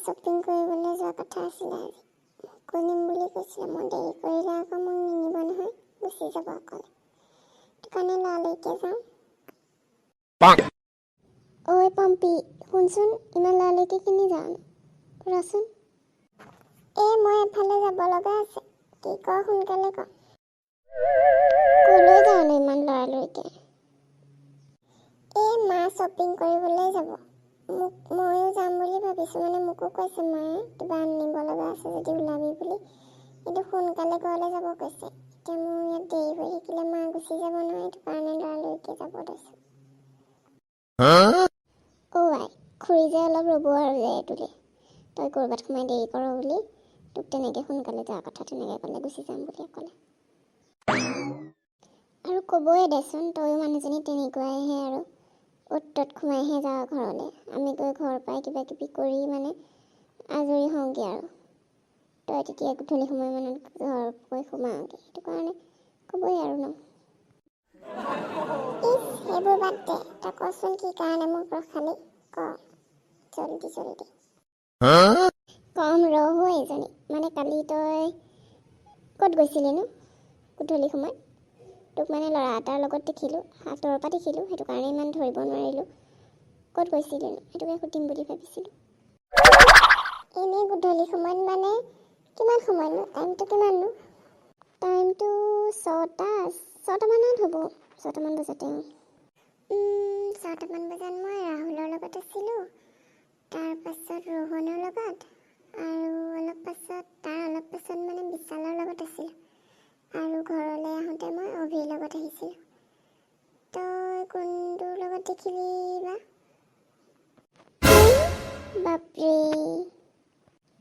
shopping কৰিবলৈ যোৱা কথা আছিলে আজি কৰিম বুলি কৈছিলে মই দেৰি কৰিলে আকৌ মোক নিনিব নহয় গুচি যাব অকলে সেইকাৰণে লৰালৰিকে যাওঁ ঐ পম্পী শুনচোন ইমান লৰালৰিকে কিনি যাওঁ ৰচোন মই এফালে যাব লগা আছে কি ক সোনকালে ক কলৈ যাওঁনো ইমান লৰালৰিকে মা শ্বপিং কৰিবলৈ যাব ময়ো যাম বুলি ভাবিছোঁ মানে মোকো কৈছে মায়ে কিবা আনিব লগা আছে যদি ওলাবি বুলি কিন্তু সোনকালে ঘৰলৈ যাব কৈছে এতিয়া মোৰ ইয়াত দেৰি হৈ থাকিলে মা গুচি যাব নহয় সেইটো কাৰণে লৰালৰিকে যাব লৈছোঁ আই খুৰী যে অলপ ৰ'ব আৰু যে এইটোলে তই ক'ৰবাত সোমাই দেৰি কৰ বুলি তোক তেনেকৈ সোনকালে যোৱাৰ কথা তেনেকৈ ক'লে গুচি যাম বুলি ক'লে আৰু ক'বই দেচোন তয়ো মানুহজনী তেনেকুৱাইহে আৰু অ'ত ত'ত সোমাইহে যাওঁ ঘৰলৈ আমি গৈ ঘৰৰ পৰাই কিবা কিবি কৰি মানে আজৰি হওঁগৈ আৰু তই তেতিয়া গধূলি সময়মানত ঘৰত গৈ সোমাওঁগৈ সেইটো কাৰণে ক'বই আৰু ন সেইবোৰ বাদ দে তই কচোন কি কাৰণে মোক ৰখালি ক জল্দি কম ৰহ এজনী মানে কালি তই ক'ত গৈছিলিনো গধূলি সময়ত তোক মানে ল'ৰা এটাৰ লগত দেখিলোঁ হাতৰ পৰা দেখিলোঁ সেইটো কাৰণে ইমান ধৰিব নোৱাৰিলোঁ ক'ত গৈছিলিনো সেইটোকে সুধিম বুলি ভাবিছিলোঁ এনেই গধূলি সময়ত মানে কিমান সময়নো টাইমটো কিমাননো টাইমটো 6টামানত হ'ব 6টামান বজাতে 6টামান বজাত মই ৰাহুলৰ লগত আছিলোঁ তাৰপাছত ৰোহনৰ লগত আৰু অলপ পাছত মানে বিশালৰ লগত আছিলোঁ আৰু ঘৰলৈ আহোঁতে মই অভিৰ লগত আহিছিলোঁ তই কোনটোৰ লগত দেখিলি বা বাপৰে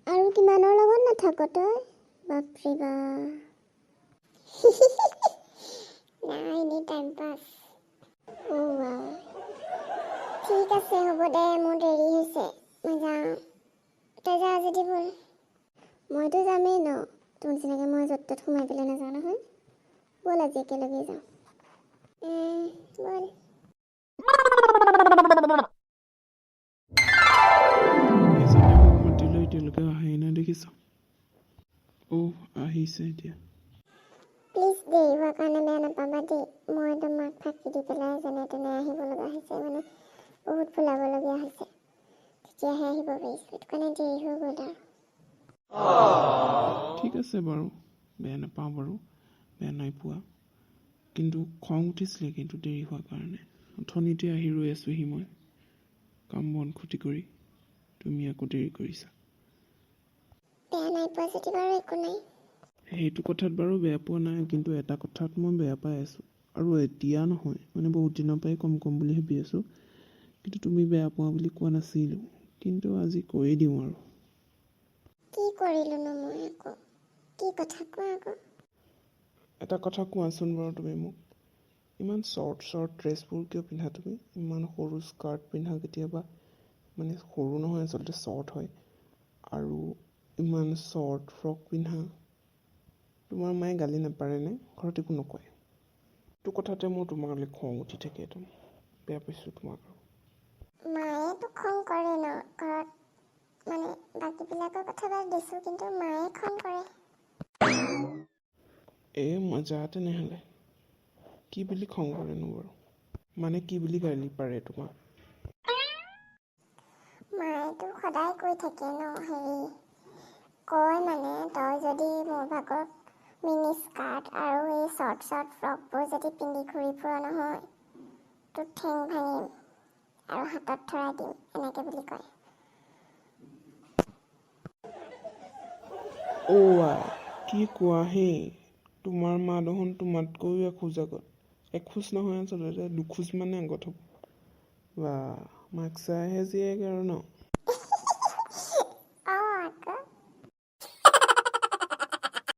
আৰু কিমানৰ লগত নাথাক তই বাপৰে বা নাই এনেই টাইম পাছ ঠিক আছে হ'ব দে মোৰ দেৰি হৈছে মই যাওঁ তই যা যদি বল মইতো যামেই ন তোৰ নিচিনাকৈ মই য'ত ত'ত সোমাই পেলাই নাযাওঁ নহয় ব'ল আজি একেলগে যাওঁ ব'ল এতিয়ালৈকে আহাই নাই দেখিছ আহিছে এতিয়া প্লিজ দেৰি হোৱাৰ কাৰণে বেয়া নাপাবা দেই মই তোমাক ফাঁকি দি পেলাই যেনে তেনে আহিব লগা হৈছে মানে বহুত ফুলাবলগীয়া হৈছে তেতিয়াহে আহিব পাৰিছোঁ সেইটো কাৰণে দেৰি হৈ গ'ল আৰু ঠিক আছে বাৰু বেয়া নাপাওঁ বাৰু বেয়া নাই পোৱা কিন্তু খং উঠিছিলে কিন্তু দেৰি হোৱাৰ কাৰণে অথনিতে আহি ৰৈ আছোঁহি মই কাম বন ক্ষতি কৰি তুমি আকৌ দেৰি কৰিছা বেয়া নাই পোৱা যদি বাৰু একো নাই সেইটো কথাত বাৰু বেয়া পোৱা নাই কিন্তু এটা কথাত মই বেয়া পাই আছোঁ আৰু এতিয়া নহয় মানে বহুত দিনৰ পৰাই কম বুলি ভাবি আছোঁ কিন্তু তুমি বেয়া পোৱা বুলি কোৱা নাছিলোঁ কিন্তু আজি কৈয়ে দিওঁ আৰু কি কৰিলোনো মই আকৌ কি কথা কোৱা আকৌ এটা কথা কোৱাচোন বাৰু তুমি মোক ইমান শ্বৰ্ট ড্ৰেছবোৰ কিয় পিন্ধা তুমি ইমান সৰু স্কাৰ্ট পিন্ধা কেতিয়াবা মানে সৰু নহয় আচলতে শ্বৰ্ট হয় আৰু ইমান শ্বৰ্ট ফ্ৰক পিন্ধা তোমাৰ মায়ে গালি নাপাৰেনে ঘৰত একো নকয় এইটো কথাতে মোৰ তোমালৈ খং উঠি থাকে একদম বেয়া পাইছোঁ তোমাক মায়েতো খং কৰে ন ঘৰত মানে বাকীবিলাকৰ কথা বাদ দিছোঁ কিন্তু মায়ে খং কৰে মজা তেনেহ'লে কি বুলি খং কৰেনো বাৰু মানে কি বুলি গালি পাৰে তোমাক মায়েতো সদায় কৈ থাকে ন কয় মানে তই যদি মোৰ ভাগৰ মিনি স্কাৰ্ট আৰু এই শ্বৰ্ট ফ্ৰকবোৰ যদি পিন্ধি ঘূৰি ফুৰ নহয় তোৰ ঠেং ভাঙিম আৰু হাতত ধৰাই দিম এনেকৈ বুলি কয় কি কোৱা হে তোমাৰ মা দেখোন তোমাতকৈও এখোজ আগত এখোজ নহয় আচলতে দুখোজ মানে আগত হ'ব বা মাক চাইহে জীয়েক আৰু ন